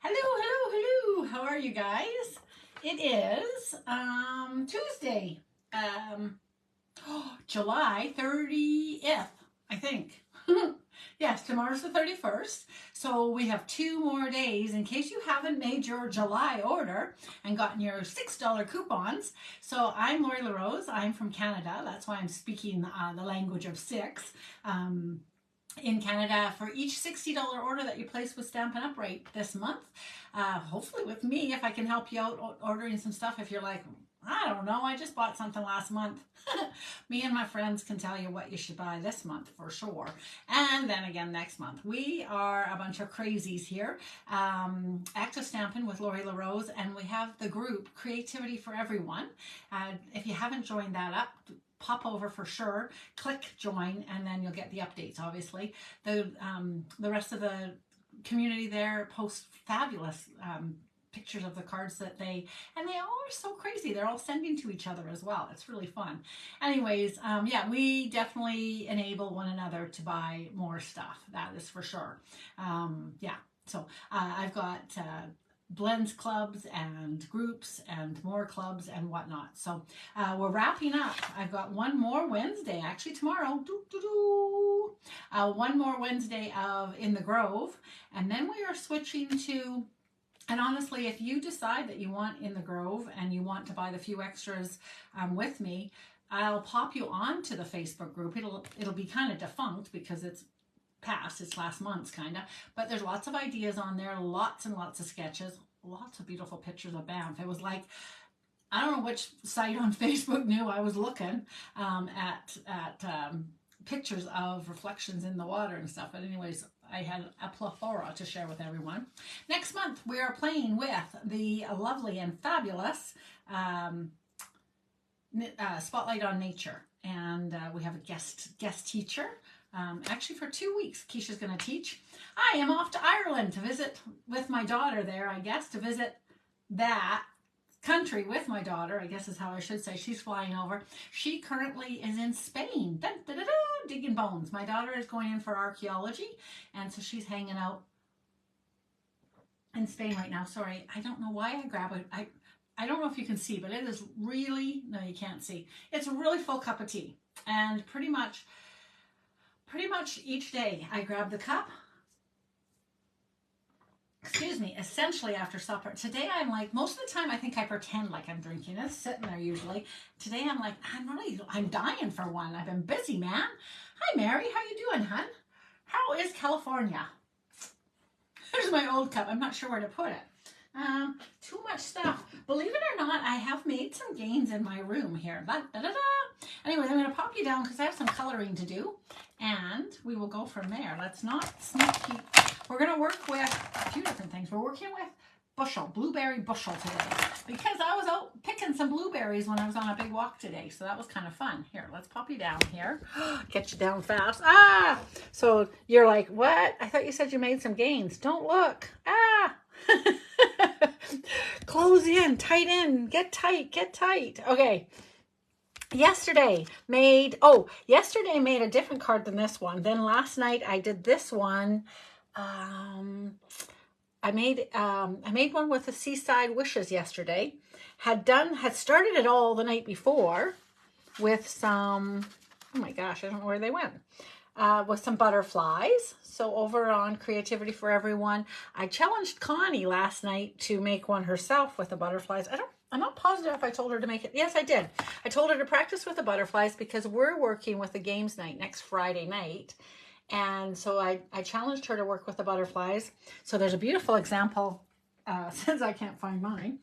Hello, hello, hello. How are you guys? It is Tuesday, um, July 30th, I think. Yes, tomorrow's the 31st. So we have 2 more days in case you haven't made your July order and gotten your $6 coupons. So I'm Lori LaRose. I'm from Canada. That's why I'm speaking the language of six. In Canada, for each $60 order that you place with Stampin' Up! Right this month, hopefully with me, if I can help you out ordering some stuff. If you're like, I don't know, I just bought something last month. Me and my friends can tell you what you should buy this month for sure. And then again next month. We are a bunch of crazies here. Active Stampin' with Lori LaRose, and we have the group Creativity for Everyone. If you haven't joined that up, pop over for sure, click join, and then you'll get the updates. Obviously, the rest of the community there posts fabulous pictures of the cards that they all are so crazy. They're all sending to each other as well. It's really fun. Anyways, yeah, we definitely enable one another to buy more stuff. That is for sure. Yeah. So I've got blends clubs and groups and more clubs and whatnot. So we're wrapping up. I've got one more Wednesday, actually tomorrow. One more Wednesday of In the Grove, and then we are switching to. And honestly, if you decide that you want In the Grove and you want to buy the few extras with me, I'll pop you onto the Facebook group. It'll be kind of defunct because it's past, it's last month's kind of, but there's lots of ideas on there, lots and lots of sketches, lots of beautiful pictures of Banff. It was like, I don't know which site on Facebook knew I was looking at pictures of reflections in the water and stuff. But anyways, I had a plethora to share with everyone. Next month, we are playing with the lovely and fabulous Spotlight on Nature. And we have a guest teacher. Actually, for 2 weeks, Keisha's going to teach. I am off to Ireland to visit with my daughter there, I guess, to visit that country with my daughter, I guess is how I should say. She's flying over. She currently is in Spain, dun, dun, dun, dun, digging bones. My daughter is going in for archaeology, and so she's hanging out in Spain right now. Sorry, I don't know why I grab it. I don't know if you can see, but it is really, no, you can't see. It's a really full cup of tea, and pretty much each day I grab the cup, essentially after supper. Today I'm like, most of the time I think I pretend like I'm drinking. It's sitting there usually. Today I'm like, I'm dying for one. I've been busy, man. Hi, Mary. How you doing, hun? How is California? There's my old cup. I'm not sure where to put it. Too much stuff. Believe it or not, I have made some gains in my room here. Anyways, I'm going to pop you down because I have some coloring to do, and we will go from there. Let's not sneak peek. We're going to work with a few different things. We're working with blueberry bushel today, because I was out picking some blueberries when I was on a big walk today, so that was kind of fun. Here, let's pop you down here. Get you down fast. So you're like, what? I thought you said you made some gains. Don't look. Close in, tight in, get tight. Okay. Yesterday made a different card than this one. Then last night I did this one. I made one with the Seaside Wishes yesterday. Had started it all the night before with some, oh my gosh, I don't know where they went. With some butterflies. So over on Creativity for Everyone, I challenged Connie last night to make one herself with the butterflies. I'm not positive if I told her to make it. Yes, I did. I told her to practice with the butterflies because we're working with the games night next Friday night. And so I challenged her to work with the butterflies. So there's a beautiful example, since I can't find mine,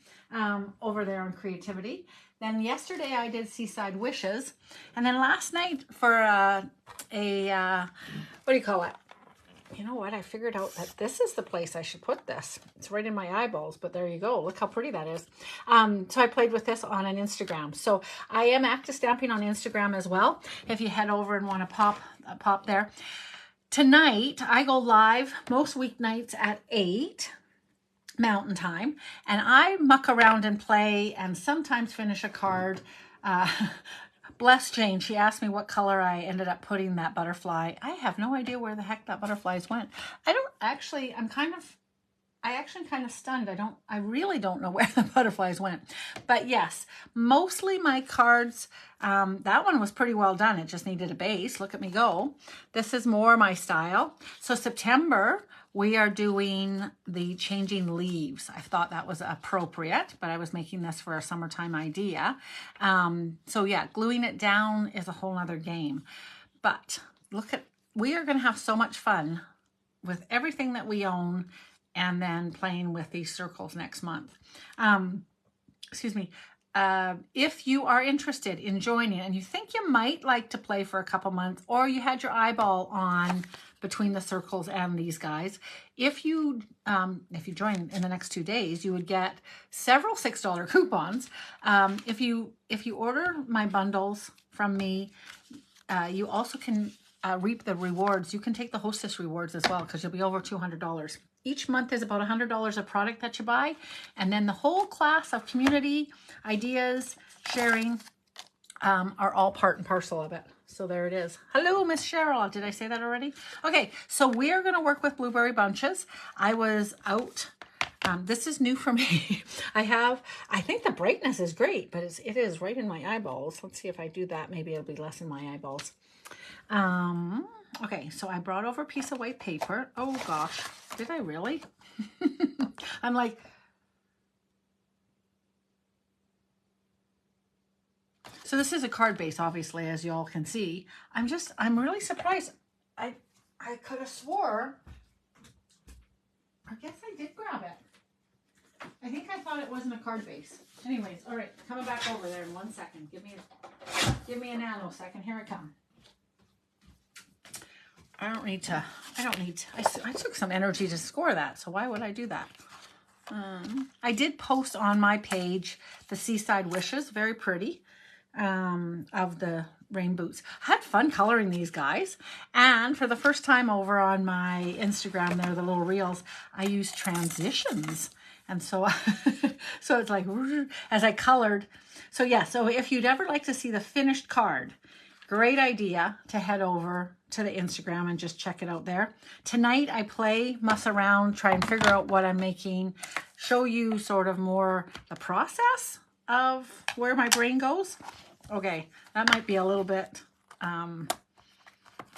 over there on Creativity. Then yesterday I did Seaside Wishes. And then last night for what do you call it? You know what? I figured out that this is the place I should put this. It's right in my eyeballs, but there you go. Look how pretty that is. So I played with this on an Instagram. So I am active stamping on Instagram as well. If you head over and want to pop there. Tonight, I go live most weeknights at 8 Mountain Time, and I muck around and play and sometimes finish a card. Bless Jane, she asked me what color I ended up putting that butterfly. I have no idea where the heck that butterflies went. I don't actually, I'm kind of I actually kind of stunned. I really don't know where the butterflies went. But yes, mostly my cards, that one was pretty well done. It just needed a base. Look at me go. This is more my style. So September, we are doing the changing leaves. I thought that was appropriate, but I was making this for a summertime idea. So yeah, gluing it down is a whole other game. But look at, we are going to have so much fun with everything that we own, and then playing with these circles next month. Excuse me. If you are interested in joining and you think you might like to play for a couple months, or you had your eyeball on between the circles and these guys, if you join in the next 2 days, you would get several $6 coupons. If you order my bundles from me, you also can reap the rewards. You can take the hostess rewards as well, because you'll be over $200. Each month is about $100 of product that you buy. And then the whole class of community ideas, sharing, are all part and parcel of it. So there it is. Hello, Miss Cheryl. Did I say that already? Okay, so we are going to work with blueberry bunches. I was out. This is new for me. I think the brightness is great, but it is right in my eyeballs. Let's see if I do that. Maybe it'll be less in my eyeballs. Okay, so I brought over a piece of white paper. Oh gosh, did I really? I'm like, so this is a card base, obviously, as you all can see. I'm really surprised. I could have swore, I guess I did grab it. I think I thought it wasn't a card base. Anyways, all right, coming back over there in 1 second. Give me a nanosecond. Here I come. I took some energy to score that, so why would I do that? I did post on my page the Seaside Wishes, very pretty, of the rain boots. I had fun coloring these guys, and for the first time over on my Instagram there, the little reels, I used transitions, and so so it's like as I colored. So yeah, so if you'd ever like to see the finished card, great idea to head over to the Instagram and just check it out there. Tonight I play, muss around, try and figure out what I'm making, show you sort of more the process of where my brain goes. Okay, that might be a little bit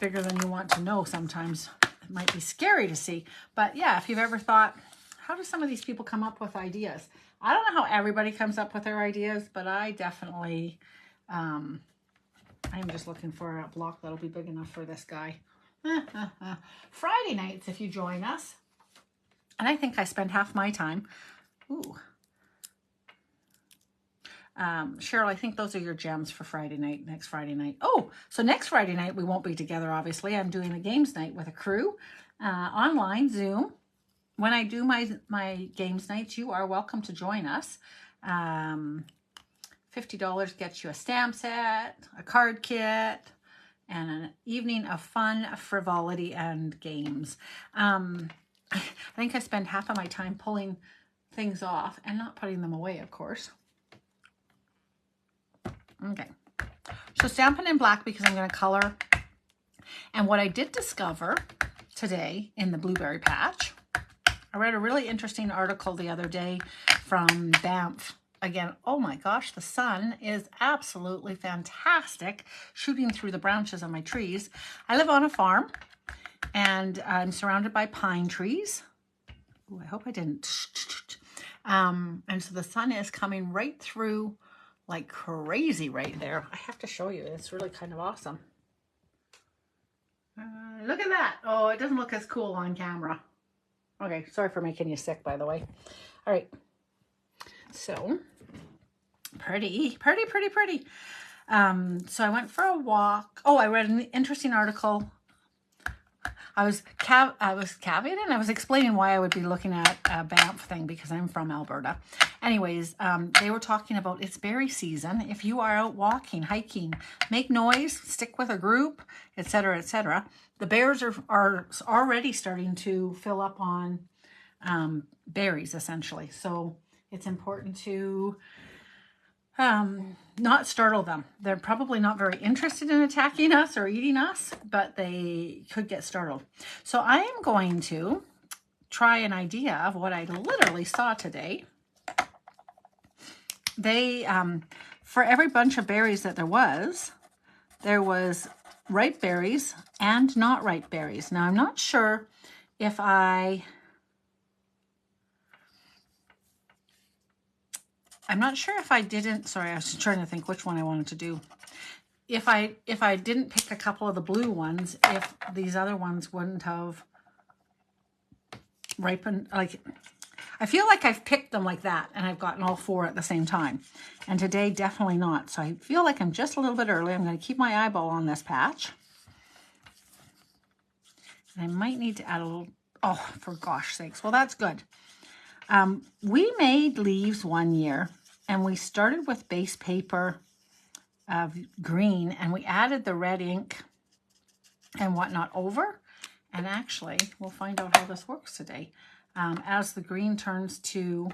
bigger than you want to know sometimes. It might be scary to see. But yeah, if you've ever thought, how do some of these people come up with ideas? I don't know how everybody comes up with their ideas, but I definitely... I'm just looking for a block that'll be big enough for this guy. Friday nights, if you join us. And I think I spend half my time. Ooh. Cheryl, I think those are your gems for Friday night, next Friday night. Oh, so next Friday night, we won't be together, obviously. I'm doing a games night with a crew, online, Zoom. When I do my games nights, you are welcome to join us. $50 gets you a stamp set, a card kit, and an evening of fun, frivolity, and games. I think I spend half of my time pulling things off and not putting them away, of course. Okay, so stamping in black because I'm going to color. And what I did discover today in the blueberry patch, I read a really interesting article the other day from Banff. Again, oh my gosh, the sun is absolutely fantastic shooting through the branches of my trees. I live on a farm and I'm surrounded by pine trees. Ooh, I hope I didn't. And so the sun is coming right through like crazy right there. I have to show you. It's really kind of awesome. Look at that. Oh, it doesn't look as cool on camera. Okay, sorry for making you sick, by the way. All right. So, pretty. So I went for a walk. Oh, I read an interesting article. I was caveating. I was explaining why I would be looking at a Banff thing because I'm from Alberta. Anyways, they were talking about it's berry season. If you are out walking, hiking, make noise, stick with a group, etc., etc. The bears are already starting to fill up on berries, essentially. So it's important to not startle them. They're probably not very interested in attacking us or eating us, but they could get startled. So I am going to try an idea of what I literally saw today. They, for every bunch of berries that there was ripe berries and not ripe berries. Now, I'm not sure if I'm not sure if I didn't, sorry, I was trying to think which one I wanted to do. If I didn't pick a couple of the blue ones, if these other ones wouldn't have ripened. Like, I feel like I've picked them like that and I've gotten all 4 at the same time. And today, definitely not. So I feel like I'm just a little bit early. I'm going to keep my eyeball on this patch. And I might need to add a little, oh, for gosh sakes. Well, that's good. We made leaves one year and we started with base paper of green and we added the red ink and whatnot over. And actually, we'll find out how this works today. As the green turns to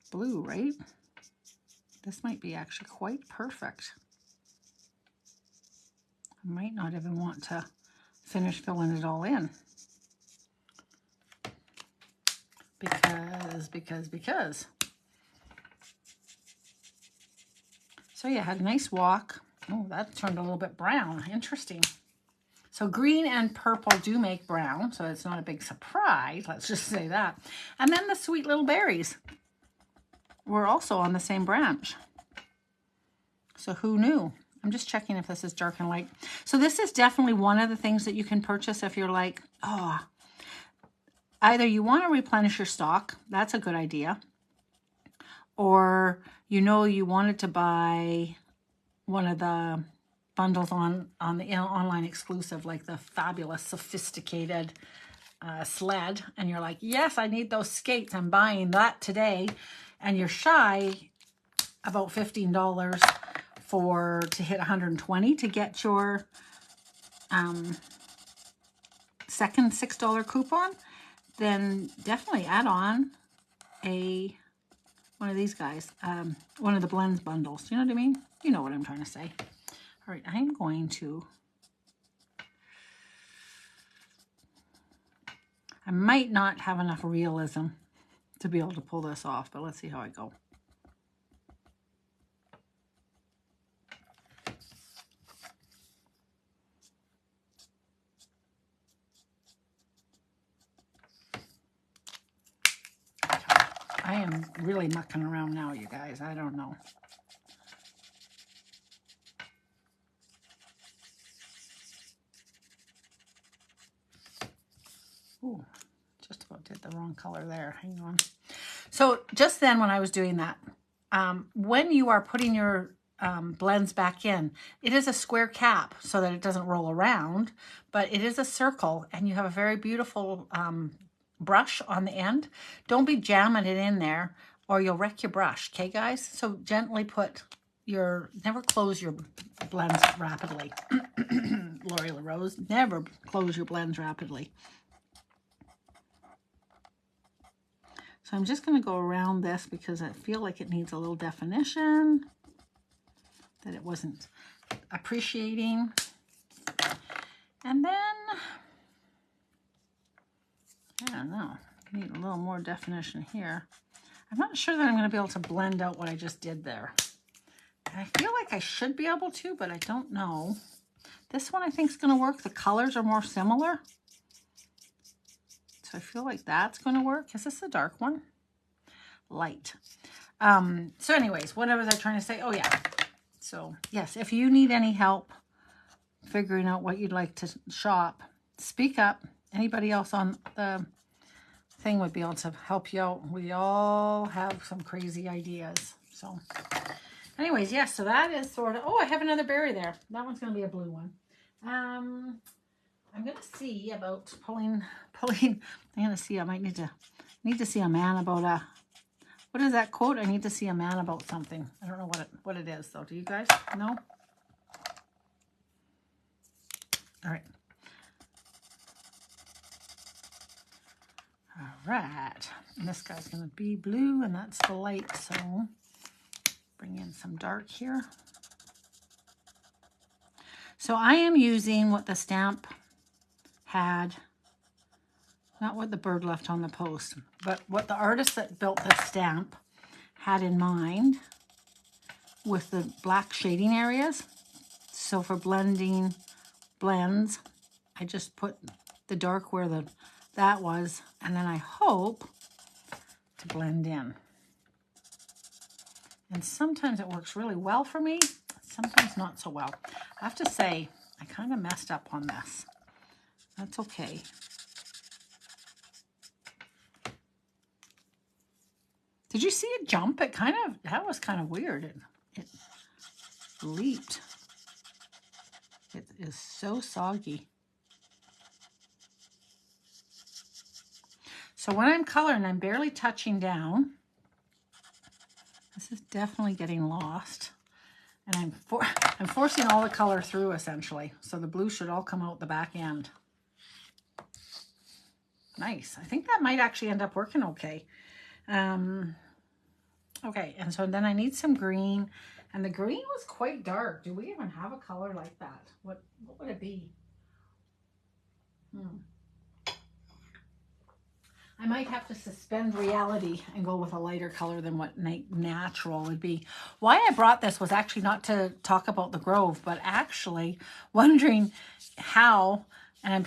blue, right? This might be actually quite perfect. I might not even want to finish filling it all in. Because. So yeah, had a nice walk. Oh, that turned a little bit brown. Interesting. So green and purple do make brown, so it's not a big surprise. Let's just say that. And then the sweet little berries were also on the same branch. So who knew? I'm just checking if this is dark and light. So this is definitely one of the things that you can purchase if you're like, oh, either you want to replenish your stock. That's a good idea. Or you know you wanted to buy one of the bundles on the online exclusive, like the fabulous sophisticated sled, and you're like, yes, I need those skates, I'm buying that today, and you're shy about $15 to hit 120 to get your second $6 coupon, then definitely add on one of these guys, one of the blends bundles. You know what I mean? You know what I'm trying to say. All right, I'm going to, I might not have enough realism to be able to pull this off, but let's see how I go. I am really mucking around now, you guys. I don't know. Ooh, just about did the wrong color there. Hang on. So just then when I was doing that, when you are putting your blends back in, it is a square cap so that it doesn't roll around, but it is a circle and you have a very beautiful brush on the end. Don't be jamming it in there or you'll wreck your brush, okay guys? So gently put never close your blends rapidly. Lori LaRose, never close your blends rapidly. So I'm just going to go around this because I feel like it needs a little definition that it wasn't appreciating. And then, I don't know, need a little more definition here. I'm not sure that I'm going to be able to blend out what I just did there. And I feel like I should be able to, but I don't know. This one I think is going to work. The colors are more similar. So I feel like that's going to work. Is this a dark one? Light. So anyways, what was I trying to say? Oh yeah. So yes, if you need any help figuring out what you'd like to shop, speak up. Anybody else on the thing would be able to help you out. We all have some crazy ideas. So anyways, yes, so that is sort of, oh, I have another berry there. That one's going to be a blue one. I'm going to see about pulling, I'm going to see, I might need to see a man about what is that quote? I need to see a man about something. I don't know what it is though. Do you guys know? All right. All right. And this guy's going to be blue and that's the light. So bring in some dark here. So I am using what the stamp had, not what the bird left on the post, but what the artist that built this stamp had in mind with the black shading areas. So for blending blends, I just put the dark where that was, and then I hope to blend in. And sometimes it works really well for me, sometimes not so well. I have to say, I kind of messed up on this. That's okay. Did you see it jump? It kind of, that was kind of weird. It leaped. It is so soggy. So when I'm coloring, I'm barely touching down. This is definitely getting lost. And I'm forcing all the color through essentially. So the blue should all come out the back end. Nice. I think that might actually end up working okay. Okay, and so then I need some green. And the green was quite dark. Do we even have a color like that? What would it be? I might have to suspend reality and go with a lighter color than what natural would be. Why I brought this was actually not to talk about the Grove, but actually wondering how, and I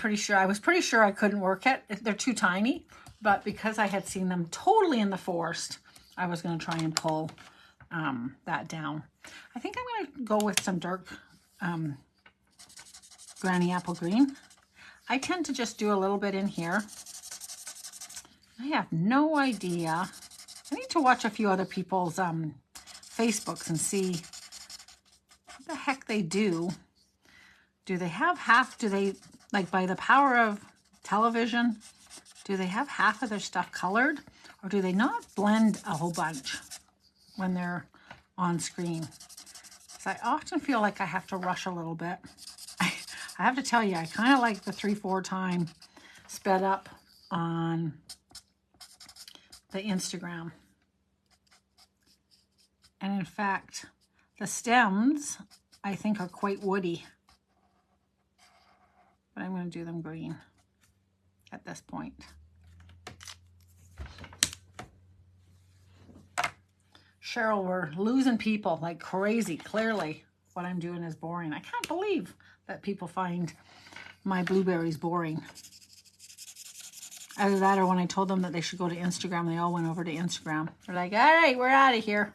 was pretty sure I couldn't work it. They're too tiny, but because I had seen them totally in the forest, I was going to try and pull that down. I think I'm going to go with some dark Granny Apple Green. I tend to just do a little bit in here. I have no idea. I need to watch a few other people's Facebooks and see what the heck they do. Do they have half, like by the power of television, do they have half of their stuff colored? Or do they not blend a whole bunch when they're on screen? So I often feel like I have to rush a little bit. I have to tell you, I kind of like the 3-4 time sped up on the Instagram. And in fact, the stems I think are quite woody. But I'm going to do them green at this point. Cheryl, we're losing people like crazy. Clearly, what I'm doing is boring. I can't believe that people find my blueberries boring. Either that or when I told them that they should go to Instagram, they all went over to Instagram. They're like, all right, we're out of here.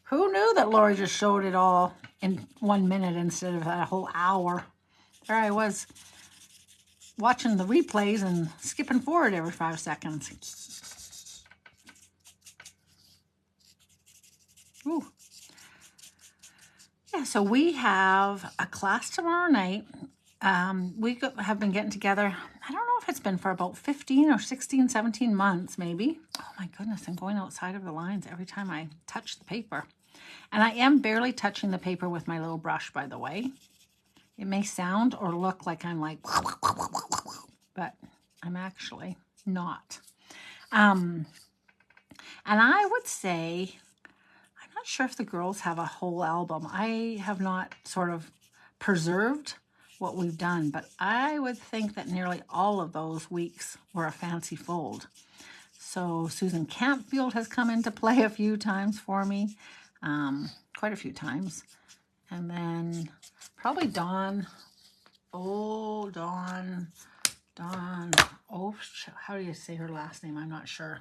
Who knew that Lori just showed it all in 1 minute instead of a whole hour? There I was watching the replays and skipping forward every 5 seconds. Ooh. Yeah, so we have a class tomorrow night. We have been getting together, I don't know if it's been for about 15 or 16, 17 months maybe. Oh my goodness, I'm going outside of the lines every time I touch the paper. And I am barely touching the paper with my little brush, by the way. It may sound or look like I'm like, but I'm actually not. And I would say, I'm not sure if the girls have a whole album. I have not sort of preserved what we've done, but I would think that nearly all of those weeks were a fancy fold. So Susan Campfield has come into play a few times for me, quite a few times. And then probably Dawn, how do you say her last name? I'm not sure.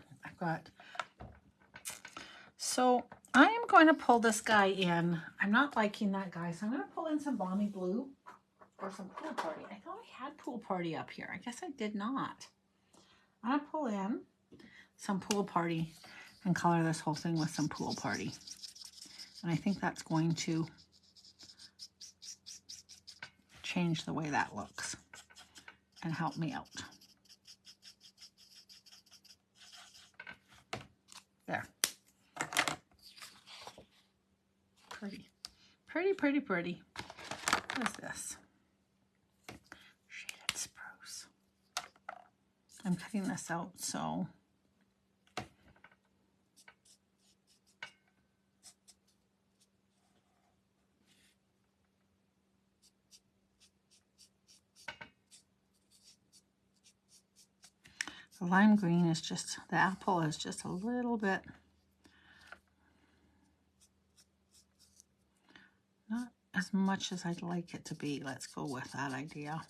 So I am going to pull this guy in. I'm not liking that guy, so I'm going to pull in some Balmy Blue or some Pool Party. I thought I had Pool Party up here. I guess I did not. I'm going to pull in some Pool Party and color this whole thing with some Pool Party. And I think that's going to change the way that looks and help me out. There. Pretty. Pretty, pretty, pretty. What is this? Shaded Spruce. I'm cutting this out, so The lime green is just, the apple is just a little bit, not as much as I'd like it to be. Let's go with that idea.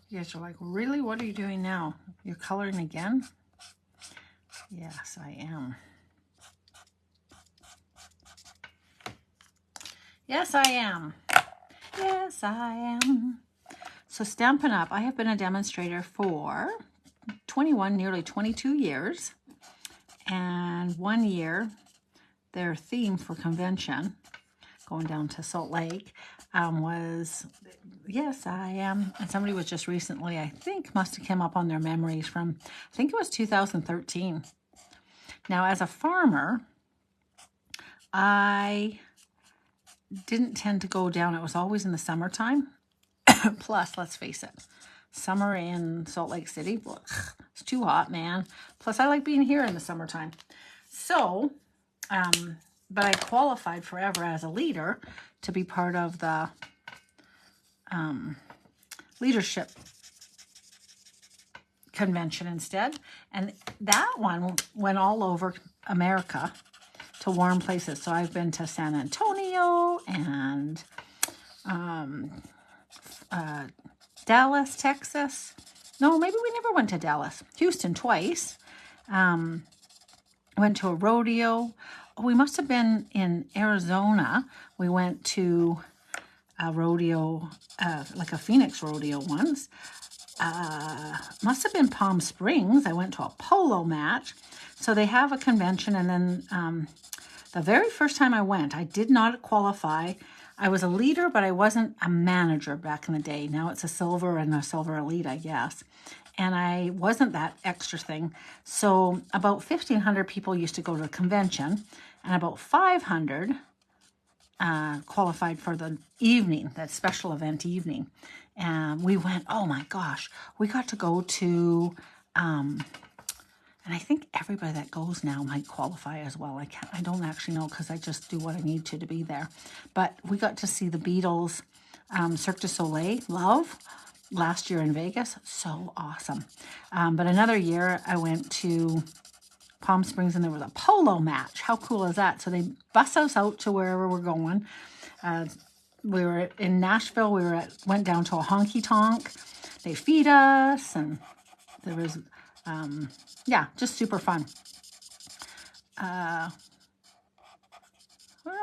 You guys are like, really? What are you doing now? You're coloring again? Yes, I am. Yes, I am. Yes, I am. So Stampin' Up, I have been a demonstrator for 21, nearly 22 years. And 1 year, their theme for convention, going down to Salt Lake, was Yes, I am. And somebody was just recently, I think, must have come up on their memories from, I think it was 2013. Now, as a farmer, I didn't tend to go down. It was always in the summertime. Plus, let's face it, summer in Salt Lake City, it's too hot, man. Plus, I like being here in the summertime. So, but I qualified forever as a leader to be part of the leadership convention instead. And that one went all over America to warm places. So I've been to San Antonio and Dallas, Texas. No, maybe we never went to Dallas. Houston twice. Went to a rodeo. We must have been in Arizona. We went to a rodeo, like a Phoenix rodeo once. Must have been Palm Springs. I went to a polo match. So they have a convention, and then the very first time I went, I did not qualify. I was a leader, but I wasn't a manager back in the day. Now it's a silver and a silver elite, I guess. And I wasn't that extra thing. So about 1,500 people used to go to the convention, and about 500 qualified for the evening, that special event evening. And we went, oh my gosh, we got to go to, and I think everybody that goes now might qualify as well. I don't actually know, because I just do what I need to be there. But we got to see the Beatles, Cirque du Soleil, Love, last year in Vegas. So awesome. But another year I went to Palm Springs, and there was a polo match. How cool is that? So they bus us out to wherever we're going. We were in Nashville. Went down to a honky tonk. They feed us, and there was, yeah, just super fun. Where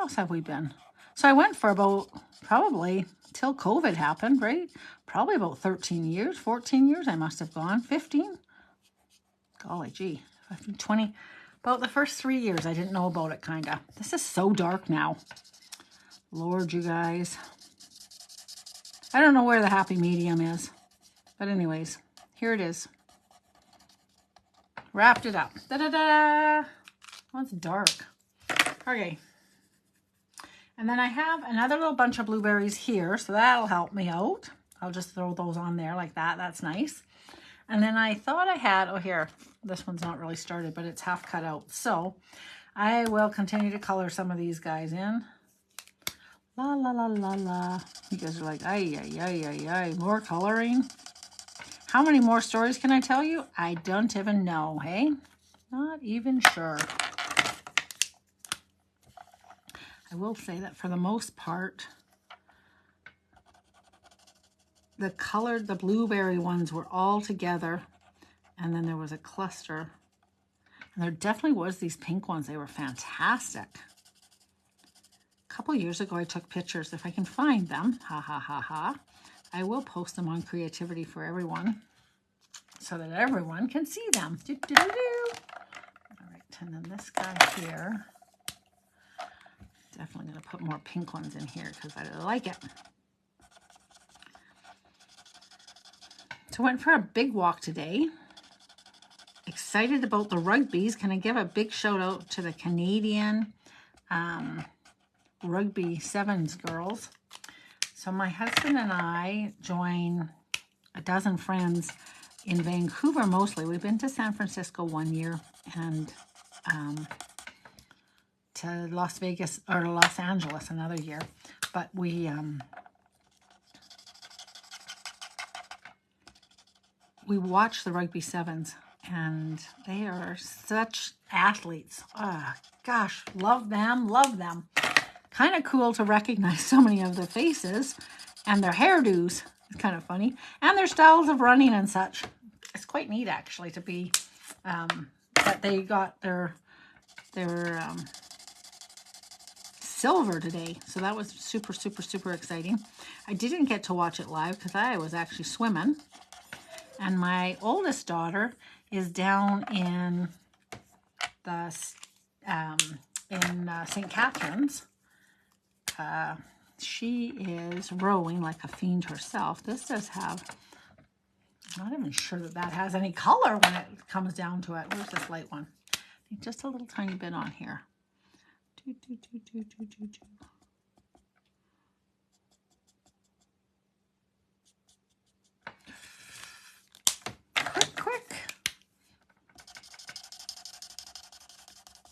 else have we been? So I went for about, probably till COVID happened, right? Probably about 13 years, 14 years I must have gone, 15. Golly gee, 20, about the first 3 years I didn't know about it, kind of. This is so dark now. Lord, you guys. I don't know where the happy medium is. But anyways, here it is. Wrapped it up. Da-da-da! Oh, it's dark. Okay. And then I have another little bunch of blueberries here, so that'll help me out. I'll just throw those on there like that. That's nice. And then I thought I had, oh here, this one's not really started, but it's half cut out. So I will continue to color some of these guys in. La, la, la, la, la. You guys are like, ay, ay, ay, ay, ay, more coloring. How many more stories can I tell you? I don't even know, hey? Not even sure. I will say that for the most part, the blueberry ones were all together, and then there was a cluster. And there definitely was these pink ones. They were fantastic. A couple years ago, I took pictures. If I can find them, ha, ha, ha, ha, I will post them on Creativity for Everyone so that everyone can see them. Do, do, do, do. All right, and then this guy here. Definitely going to put more pink ones in here because I like it. So I went for a big walk today. Excited about the rugbies. Can I give a big shout out to the Canadian rugby sevens girls? So my husband and I join a dozen friends in Vancouver mostly. We've been to San Francisco one year and to Las Vegas or Los Angeles another year. But we watch the rugby sevens and they are such athletes. Oh, gosh, love them, love them. Kind of cool to recognize so many of their faces and their hairdos. It's kind of funny. And their styles of running and such. It's quite neat, actually, to be that they got their silver today. So that was super, super, super exciting. I didn't get to watch it live because I was actually swimming. And my oldest daughter is down in the St. Catharines. She is rowing like a fiend herself. This does have, I'm not even sure that that has any color when it comes down to it. Where's this light one? I think just a little tiny bit on here. Quick.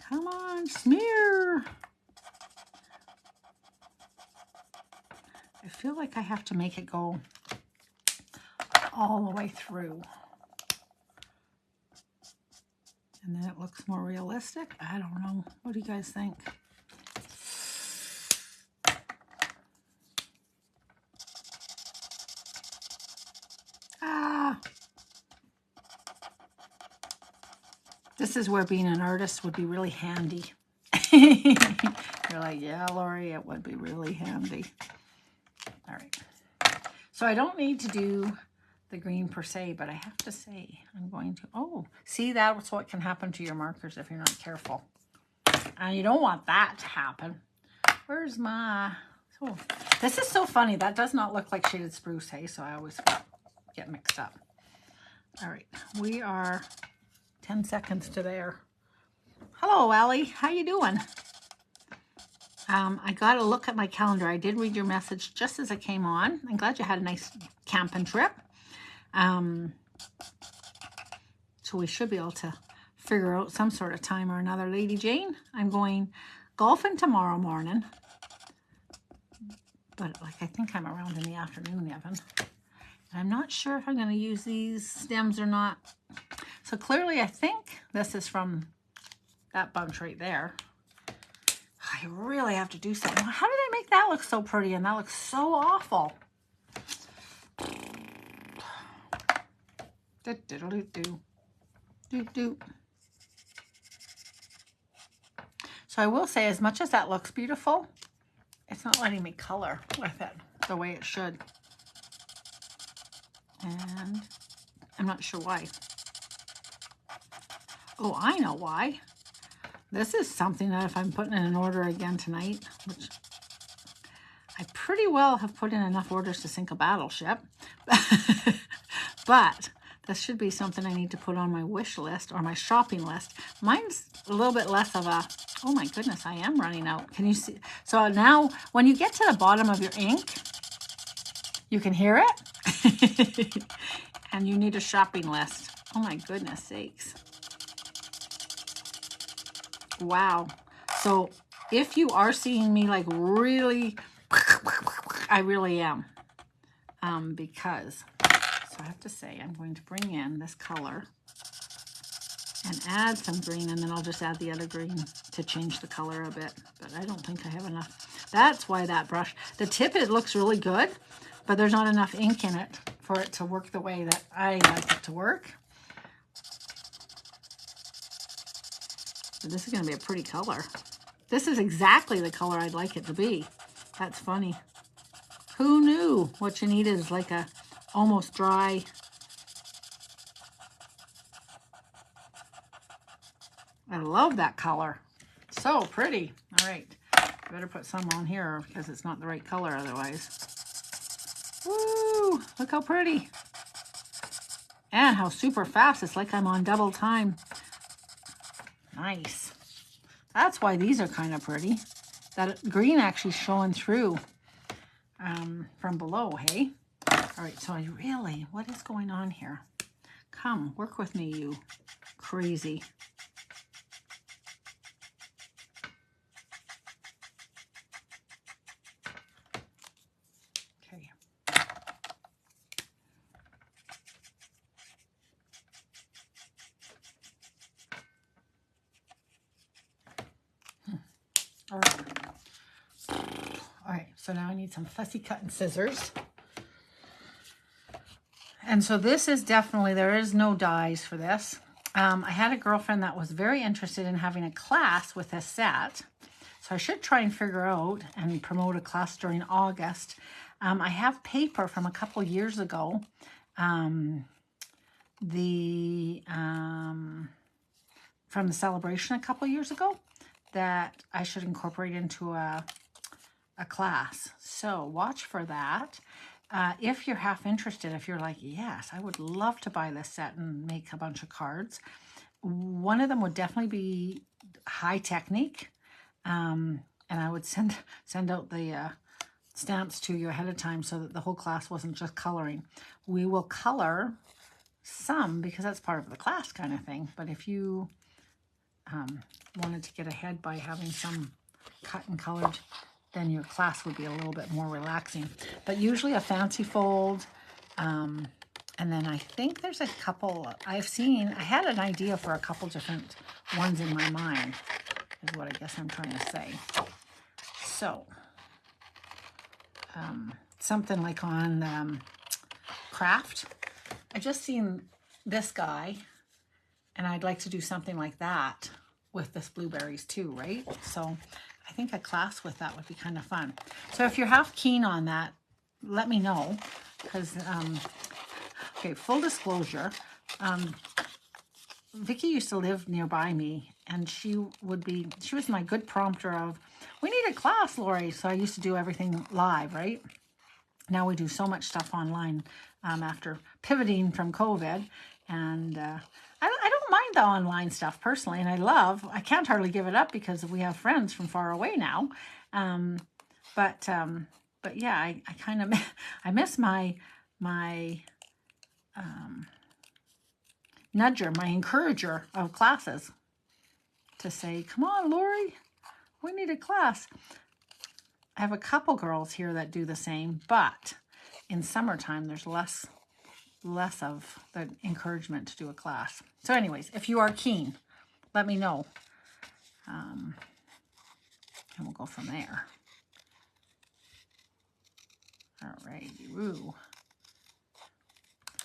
Come on, smear. I feel like I have to make it go all the way through. And then it looks more realistic. I don't know. What do you guys think? This is where being an artist would be really handy. You're like, yeah, Lori, it would be really handy. All right. So I don't need to do the green per se, but I have to say I'm going to, oh, see, that's what can happen to your markers if you're not careful. And you don't want that to happen. Where's my, oh, this is so funny. That does not look like shaded spruce, hey? So I always get mixed up. All right, we are 10 seconds to there. Hello, Allie. How you doing? I got to look at my calendar. I did read your message just as it came on. I'm glad you had a nice camping trip. So we should be able to figure out some sort of time or another. Lady Jane, I'm going golfing tomorrow morning. But like I think I'm around in the afternoon, Evan. And I'm not sure if I'm going to use these stems or not. So clearly I think this is from that bunch right there. I really have to do something. How did I make that look so pretty and that looks so awful? So I will say, as much as that looks beautiful, it's not letting me color with it the way it should. And I'm not sure why. Oh, I know why. This is something that if I'm putting in an order again tonight, which I pretty well have put in enough orders to sink a battleship, but this should be something I need to put on my wish list or my shopping list. Mine's a little bit less of a, oh my goodness, I am running out. Can you see? So now when you get to the bottom of your ink, you can hear it. And you need a shopping list. Oh my goodness sakes. Wow. So if you are seeing me like really, I really am. Because, so I have to say, I'm going to bring in this color and add some green, and then I'll just add the other green to change the color a bit. But I don't think I have enough. That's why that brush, the tip, it looks really good, but there's not enough ink in it for it to work the way that I like it to work. This is going to be a pretty color. This is exactly the color I'd like it to be. That's funny. Who knew what you needed is like a almost dry. I love that color. So pretty. All right. I better put some on here because it's not the right color otherwise. Woo! Look how pretty. And how super fast. It's like I'm on double time. Nice. That's why these are kind of pretty. That green actually showing through. from below, hey? All right, so what is going on here? Come, work with me, you crazy. Okay. All right. All right, so now I need some fussy cutting scissors. And so this is definitely, there is no dies for this. I had a girlfriend that was very interested in having a class with this set. So I should try and figure out and promote a class during August. I have paper from a couple years ago. From the celebration a couple years ago that I should incorporate into a class. So watch for that. If you're half interested, if you're like, yes, I would love to buy this set and make a bunch of cards. One of them would definitely be high technique. And I would send out the stamps to you ahead of time so that the whole class wasn't just coloring. We will color some because that's part of the class kind of thing. But if you wanted to get ahead by having some cut and colored, then your class would be a little bit more relaxing. But usually a fancy fold, and then I think there's a couple, I had an idea for a couple different ones in my mind, is what I guess I'm trying to say. So, something like on craft, I just seen this guy, and I'd like to do something like that with this blueberries too, right? So I think a class with that would be kind of fun. So if you're half keen on that, let me know, because, okay, full disclosure, Vicky used to live nearby me, and she was my good prompter of, we need a class, Lori. So I used to do everything live, right? Now we do so much stuff online after pivoting from COVID, and I don't mind the online stuff personally, and I can't hardly give it up because we have friends from far away now. But yeah, I kind of, I miss my nudger, my encourager of classes to say, come on, Lori, we need a class. I have a couple girls here that do the same, but in summertime, there's less of the encouragement to do a class. So anyways, if you are keen, let me know. And we'll go from there. All right, woo.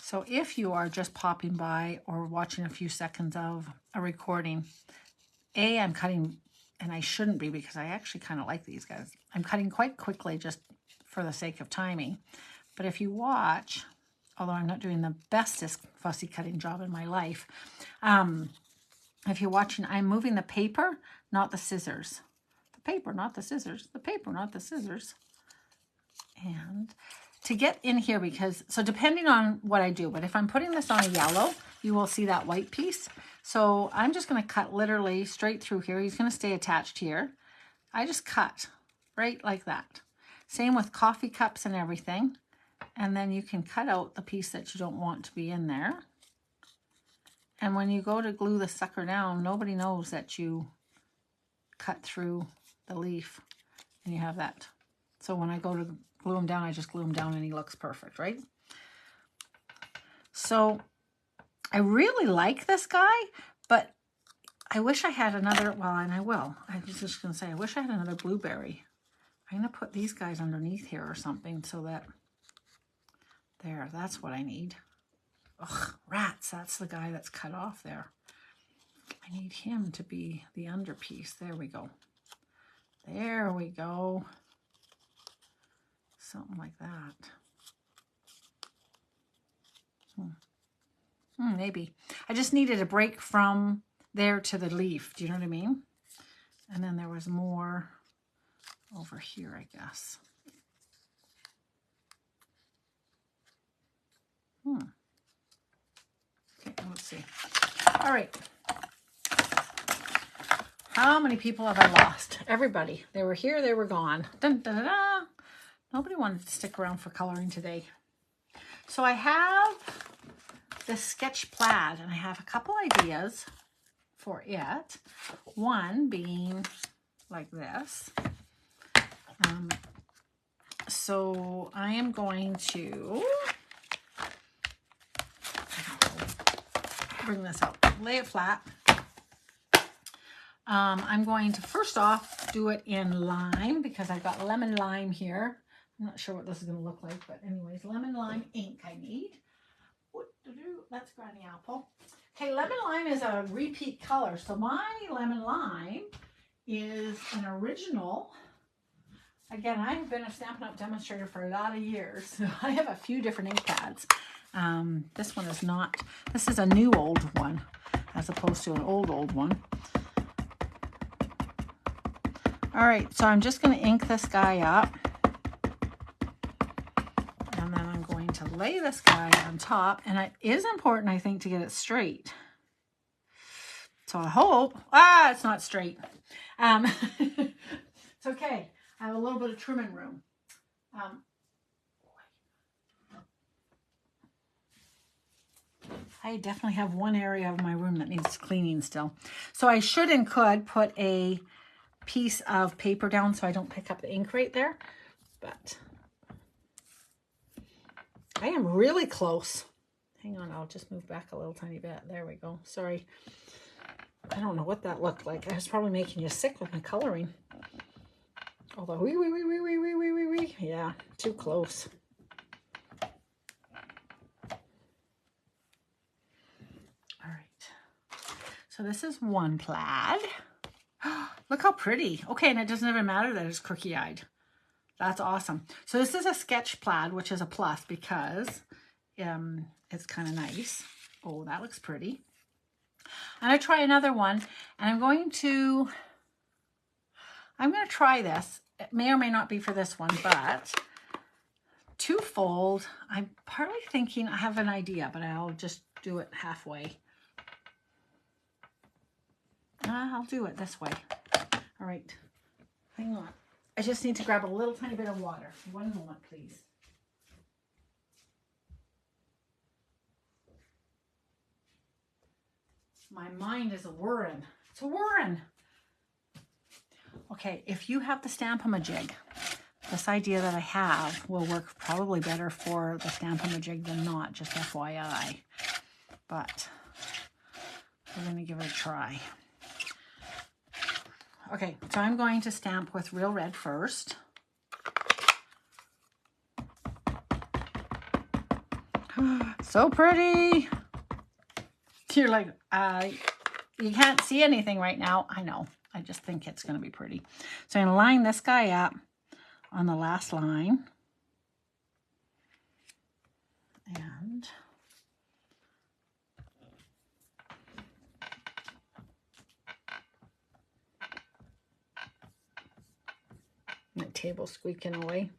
So if you are just popping by or watching a few seconds of a recording, I'm cutting, and I shouldn't be because I actually kind of like these guys. I'm cutting quite quickly just for the sake of timing. But if you watch, although I'm not doing the bestest fussy cutting job in my life, if you're watching, I'm moving the paper, not the scissors. The paper, not the scissors. The paper, not the scissors. And to get in here, so depending on what I do, but if I'm putting this on a yellow, you will see that white piece. So I'm just going to cut literally straight through here. He's going to stay attached here. I just cut right like that. Same with coffee cups and everything. And then you can cut out the piece that you don't want to be in there. And when you go to glue the sucker down, nobody knows that you cut through the leaf and you have that. So when I go to glue him down, I just glue him down and he looks perfect, right? So I really like this guy, but I wish I had another, well, and I will. I was just going to say, I wish I had another blueberry. I'm going to put these guys underneath here or something so that, there, that's what I need. Ugh, rats, that's the guy that's cut off there. I need him to be the underpiece. There we go. There we go. Something like that. Maybe. I just needed a break from there to the leaf. Do you know what I mean? And then there was more over here, I guess. Okay, let's see. All right. How many people have I lost? Everybody. They were here, they were gone. Dun, dun, dun, dun. Nobody wanted to stick around for coloring today. So I have this sketch plaid, and I have a couple ideas for it. One being like this. So I am going to bring this out, lay it flat. I'm going to first off do it in lime because I've got lemon lime here. I'm not sure what this is going to look like, but anyways, lemon lime ink I need. That's Granny Apple. Okay, lemon lime is a repeat color. So my lemon lime is an original. Again, I've been a Stampin' Up! Demonstrator for a lot of years. So I have a few different ink pads. This one is not, this is a new old one as opposed to an old one. All right, so I'm just going to ink this guy up. And then I'm going to lay this guy on top. And it is important, I think, to get it straight. So I hope, it's not straight. It's okay. I have a little bit of trimming room. I definitely have one area of my room that needs cleaning still. So I should and could put a piece of paper down so I don't pick up the ink right there. But I am really close. Hang on, I'll just move back a little tiny bit. There we go. Sorry. I don't know what that looked like. I was probably making you sick with my coloring. Although, yeah, too close. All right. So this is one plaid. Look how pretty. Okay, and it doesn't even matter that it's crookey-eyed. That's awesome. So this is a sketch plaid, which is a plus because it's kind of nice. Oh, that looks pretty. I'm going to try another one, and I'm going to try this. It may or may not be for this one, but two-fold. I'm partly thinking I have an idea, but I'll just do it halfway. I'll do it this way. All right, hang on. I just need to grab a little tiny bit of water. One moment, please. My mind is a whirring. It's a whirring. Okay, if you have the Stamp-A-Ma-Jig, this idea that I have will work probably better for the Stamp-A-Ma-Jig than not, just FYI. But we're going to give it a try. Okay, so I'm going to stamp with Real Red first. So pretty. You're like, you can't see anything right now. I know. I just think it's going to be pretty. So I'm going to line this guy up on the last line. And my table squeaking away.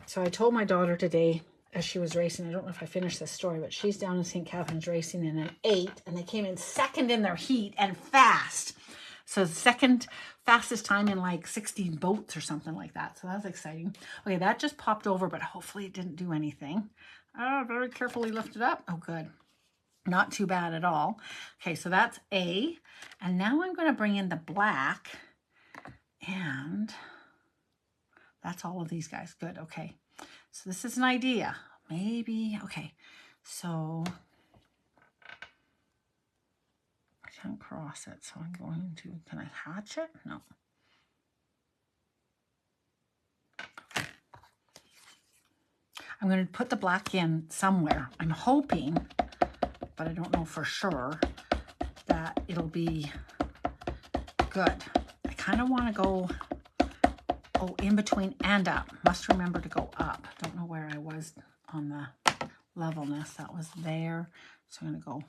So I told my daughter today, as she was racing, I don't know if I finished this story, but she's down in St. Catharines racing in an 8, and they came in second in their heat and fast. So second fastest time in like 16 boats or something like that. So that was exciting. Okay, that just popped over, but hopefully it didn't do anything. Very carefully lifted up. Oh, good. Not too bad at all. Okay, so that's A. And now I'm going to bring in the black. And that's all of these guys. Good, okay. So this is an idea. Maybe, okay. So I can't cross it. So I'm going to, can I hatch it? No. I'm going to put the black in somewhere. I'm hoping, but I don't know for sure, that it'll be good. I kind of want to go, in between and up. Must remember to go up. Don't know where I was on the levelness. That was there. So I'm going to go,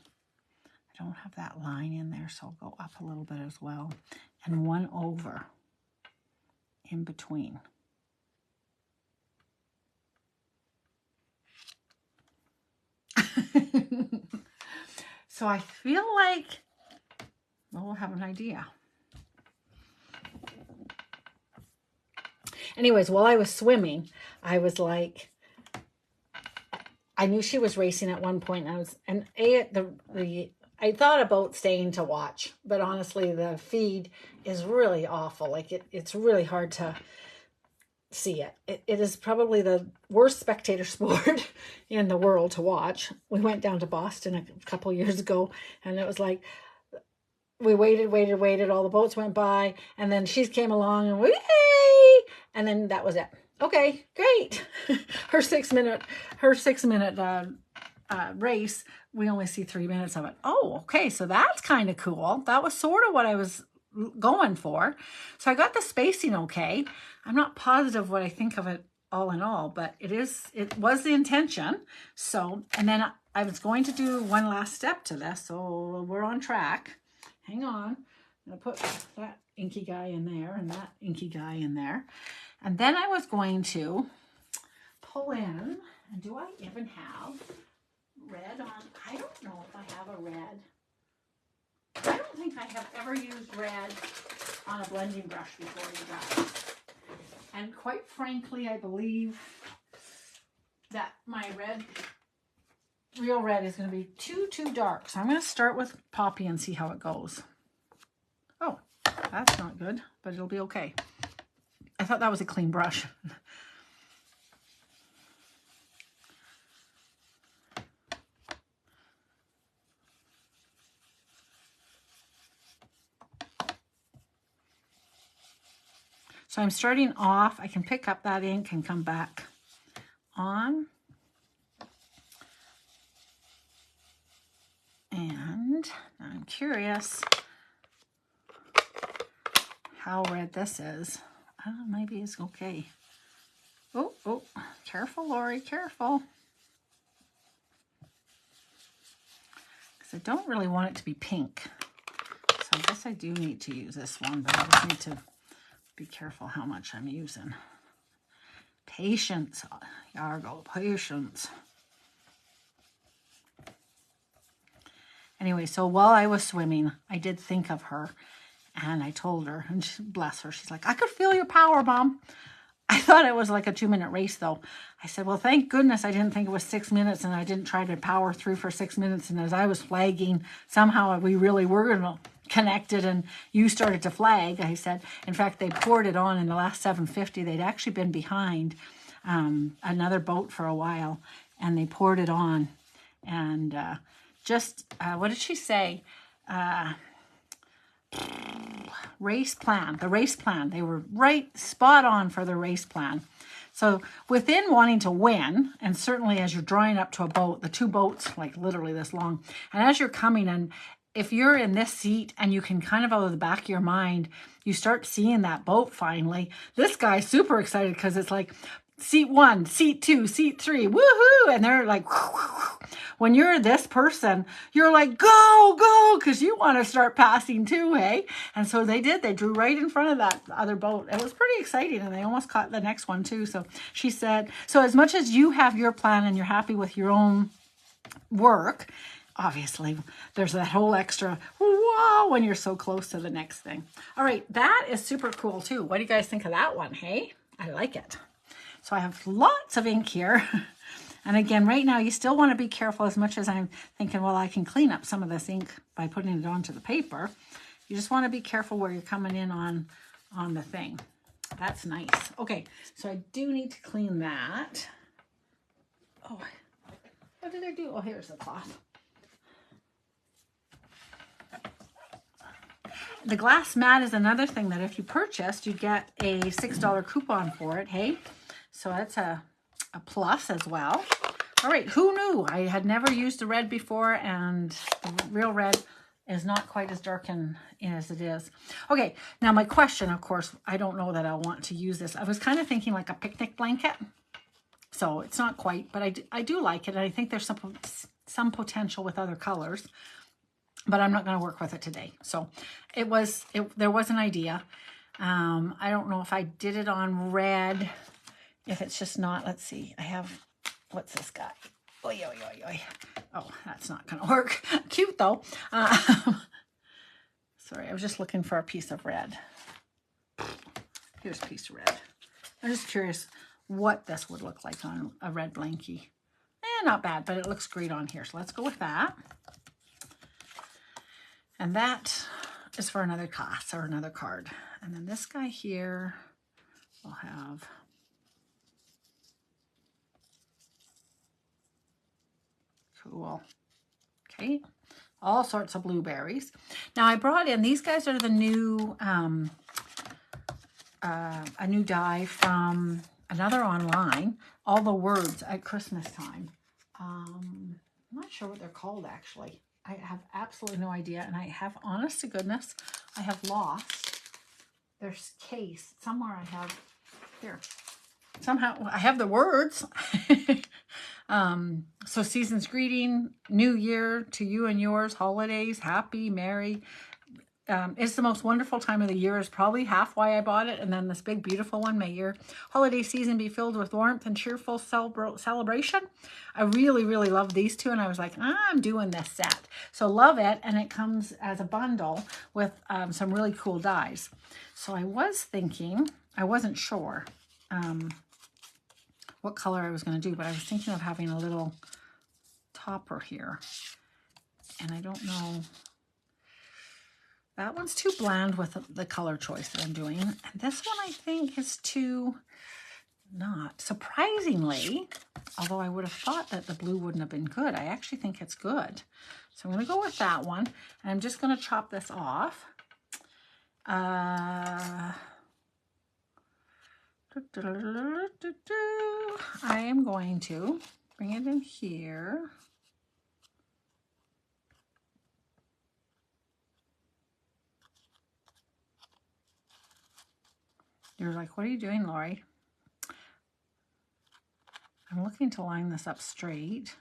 I don't have that line in there, so I'll go up a little bit as well. And one over in between. So I feel like we'll have an idea. Anyways, while I was swimming, I was like, I knew she was racing at one point. I thought about staying to watch, but honestly, the feed is really awful. Like it's really hard to see it. It is probably the worst spectator sport in the world to watch. We went down to Boston a couple years ago, and it was like, we waited, all the boats went by, and then she came along and whee! And then that was it. Okay, great. her 6 minute race, we only see 3 minutes of it. Oh, okay, so that's kind of cool. That was sort of what I was going for. So I got the spacing okay. I'm not positive what I think of it all in all, but it was the intention. So, and then I was going to do one last step to this, so we're on track. Hang on. I'm going to put that inky guy in there and that inky guy in there. And then I was going to pull in, and do I even have red on? I don't know if I have a red. I don't think I have ever used red on a blending brush before, you guys. And quite frankly, I believe that my real red is going to be too dark. So I'm going to start with Poppy and see how it goes. Oh, that's not good, but it'll be okay. I thought that was a clean brush. So I'm starting off. I can pick up that ink and come back on. And I'm curious how red this is. I don't know, maybe it's okay. Oh, careful, Lori, careful. Because I don't really want it to be pink. So I guess I do need to use this one, but I just need to be careful how much I'm using. Patience, Yargo, patience. Anyway, so while I was swimming, I did think of her, and I told her, and bless her, she's like, I could feel your power, Mom. I thought it was like a 2-minute race, though. I said, well, thank goodness I didn't think it was 6 minutes, and I didn't try to power through for 6 minutes. And as I was flagging, somehow we really were connected, and you started to flag. I said, in fact, they poured it on in the last 750. They'd actually been behind another boat for a while, and they poured it on. And what did she say? Race plan, the race plan. They were right spot on for the race plan. So within wanting to win, and certainly as you're drawing up to a boat, the two boats, like literally this long, and as you're coming, and if you're in this seat and you can kind of out of the back of your mind, you start seeing that boat finally. This guy's super excited because it's like seat 1, seat 2, seat 3, woohoo! And they're like, when you're this person, you're like, go, because you want to start passing too, hey? And so they did. They drew right in front of that other boat. It was pretty exciting, and they almost caught the next one too. So she said, so as much as you have your plan and you're happy with your own work, obviously there's that whole extra wow when you're so close to the next thing. All right, that is super cool too. What do you guys think of that one, hey? I like it. So I have lots of ink here. And again, right now, you still want to be careful as much as I'm thinking, well, I can clean up some of this ink by putting it onto the paper. You just want to be careful where you're coming in on the thing. That's nice. Okay, so I do need to clean that. Oh, what did I do? Oh, here's the cloth. The glass mat is another thing that if you purchased, you get a $6 coupon for it, hey? So that's a plus as well. All right, who knew? I had never used the red before, and the real red is not quite as dark as it is. Okay, now my question, of course, I don't know that I want to use this. I was kind of thinking like a picnic blanket. So it's not quite, but I do like it. And I think there's some potential with other colors, but I'm not going to work with it today. So there was an idea. I don't know if I did it on red. If it's just not, let's see, I have, what's this guy? Oy. Oh, that's not going to work. Cute though. Sorry, I was just looking for a piece of red. Here's a piece of red. I'm just curious what this would look like on a red blankie. Not bad, but it looks great on here. So let's go with that. And that is for another class or another card. And then this guy here will have cool. Okay. All sorts of blueberries. Now I brought in, these guys are the new, a new die from another online, All the Words at Christmas time. I'm not sure what they're called actually. I have absolutely no idea. And I have, honest to goodness, I have lost their case. Somewhere I have, here. Somehow I have the words. So season's greeting, New Year to you and yours, holidays, happy, merry. It's the most wonderful time of the year is probably half why I bought it. And then this big, beautiful one, may your holiday season be filled with warmth and cheerful celebration. I really, really love these two. And I was like, I'm doing this set. So love it. And it comes as a bundle with some really cool dies. So I was thinking, I wasn't sure what color I was going to do, but I was thinking of having a little topper here. And I don't know. That one's too bland with the color choice that I'm doing. And this one I think is too not. Surprisingly, although I would have thought that the blue wouldn't have been good, I actually think it's good. So I'm going to go with that one. And I'm just going to chop this off. I am going to bring it in here. You're like, what are you doing, Lori? I'm looking to line this up straight.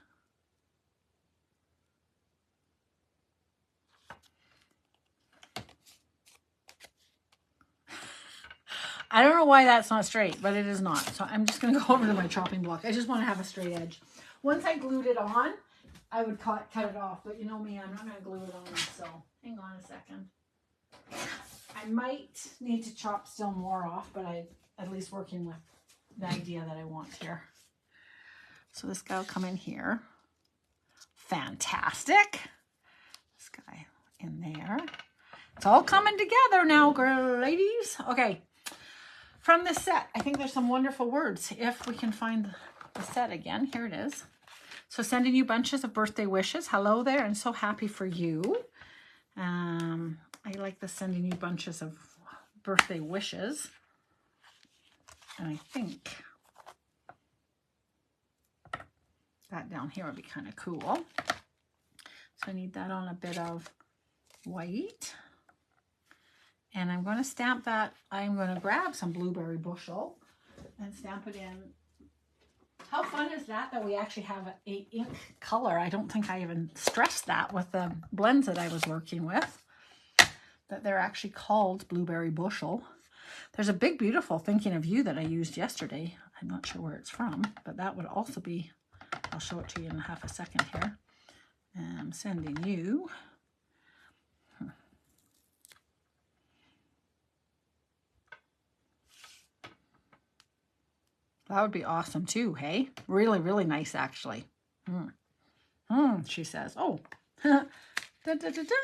I don't know why that's not straight, but it is not. So I'm just going to go over to my chopping block. I just want to have a straight edge. Once I glued it on, I would cut it off. But you know me, I'm not going to glue it on. So hang on a second. I might need to chop still more off, but I'm at least working with the idea that I want here. So this guy will come in here. Fantastic. This guy in there. It's all coming together now, ladies. Okay. From this set, I think there's some wonderful words. If we can find the set again, here it is. So sending you bunches of birthday wishes. Hello there, and so happy for you. I like the sending you bunches of birthday wishes. And I think that down here would be kind of cool. So I need that on a bit of white. And I'm going to stamp that. I'm going to grab some blueberry bushel and stamp it in. How fun is that we actually have a ink color? I don't think I even stressed that with the blends that I was working with, that they're actually called blueberry bushel. There's a big, beautiful Thinking of You that I used yesterday. I'm not sure where it's from, but that would also be, I'll show it to you in half a second here. I'm sending you. That would be awesome too, hey? Really, really nice, actually. She says. Oh. Da, da, da, da.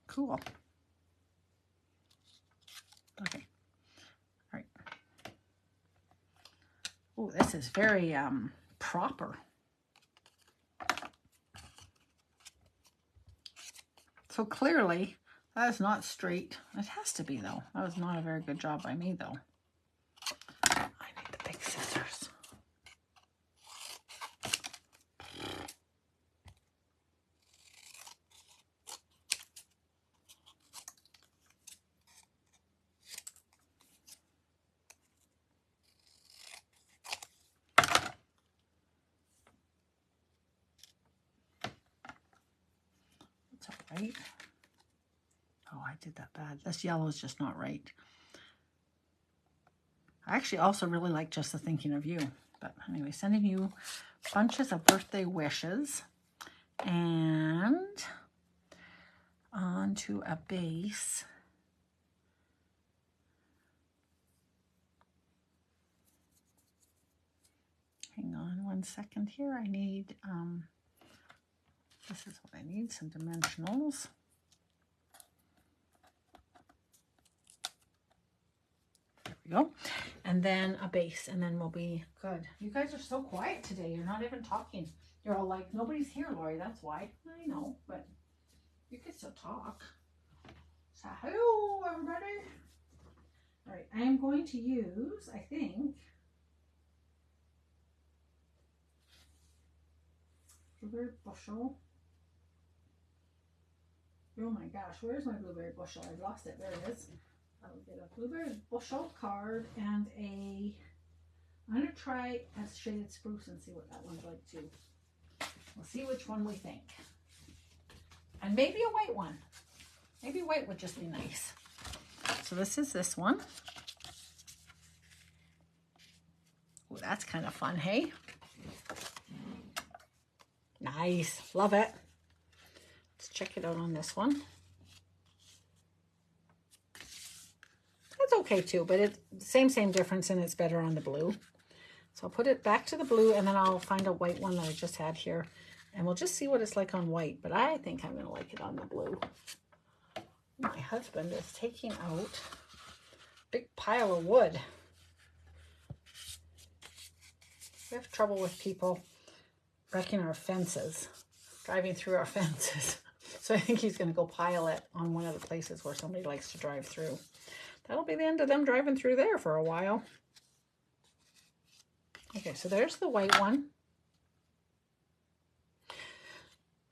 Cool. Okay. All right. Oh, this is very proper. So clearly, that is not straight. It has to be, though. That was not a very good job by me, though. I need the big scissors. It's all right. Oh, I did that bad. This yellow is just not right. I actually also really like just the Thinking of You. But anyway, sending you bunches of birthday wishes. And onto a base. 1 second here. I need, this is what I need, some dimensionals. There we go. And then a base, and then we'll be good. You guys are so quiet today. You're not even talking. You're all like, nobody's here, Lori. That's why. I know, but you can still talk. So, hello, everybody. All right, I am going to use, I think, blueberry bushel. Oh my gosh, where's my blueberry bushel? I've lost it. There it is. I'll get a blueberry bushel card and I'm going to try a shaded spruce and see what that one's like too. We'll see which one we think. And maybe a white one. Maybe white would just be nice. So this is this one. Oh, that's kind of fun, hey? Nice, love it. Let's check it out on this one. That's okay too, but it's same difference, and it's better on the blue. So I'll put it back to the blue, and then I'll find a white one that I just had here, and we'll just see what it's like on white, but I think I'm gonna like it on the blue. My husband is taking out a big pile of wood. We have trouble with people wrecking our fences, driving through our fences. So I think he's going to go pile it on one of the places where somebody likes to drive through. That'll be the end of them driving through there for a while. Okay, so there's the white one.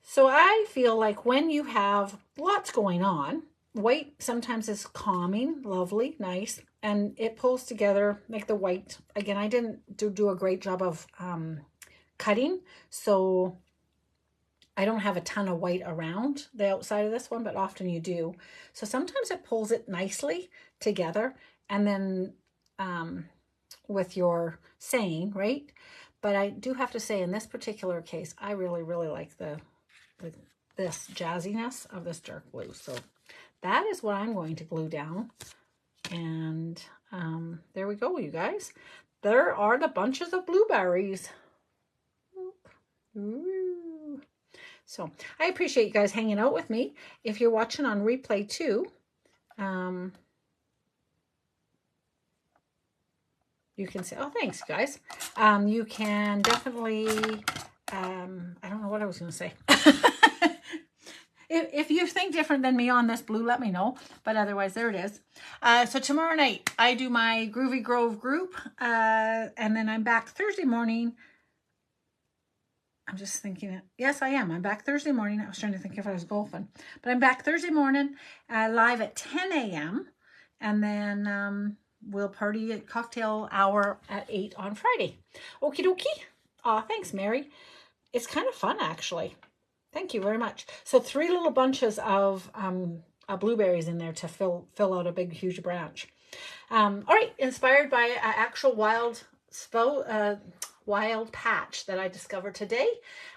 So I feel like when you have lots going on, white sometimes is calming, lovely, nice, and it pulls together like the white. Again, I didn't do a great job of cutting, so I don't have a ton of white around the outside of this one, but often you do. So sometimes it pulls it nicely together, and then with your saying, right? But I do have to say, in this particular case, I really like this jazziness of this dark blue. So that is what I'm going to glue down. And there we go, you guys. There are the bunches of blueberries. Ooh. So I appreciate you guys hanging out with me. If you're watching on replay too, you can say, oh, thanks guys. You can definitely, I don't know what I was going to say. If you think different than me on this blue, let me know. But otherwise, there it is. So tomorrow night, I do my Groovy Grove group. And then I'm back Thursday morning. I'm just thinking, yes, I am. I'm back Thursday morning. I was trying to think if I was golfing. But I'm back Thursday morning, live at 10 a.m. And then we'll party at cocktail hour at 8 on Friday. Okie dokie. Aw, thanks, Mary. It's kind of fun, actually. Thank you very much. So 3 little bunches of blueberries in there to fill out a big, huge branch. All right, inspired by an actual wild patch that I discovered today.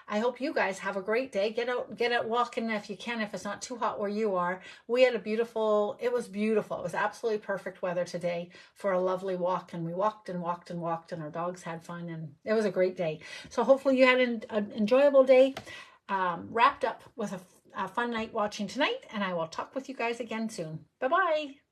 I hope you guys have a great day. Get out walking if you can, if it's not too hot where you are. We had it was beautiful. It was absolutely perfect weather today for a lovely walk, and we walked and walked and walked, and our dogs had fun, and it was a great day. So hopefully you had an enjoyable day, wrapped up with a fun night watching tonight, and I will talk with you guys again soon. Bye-bye.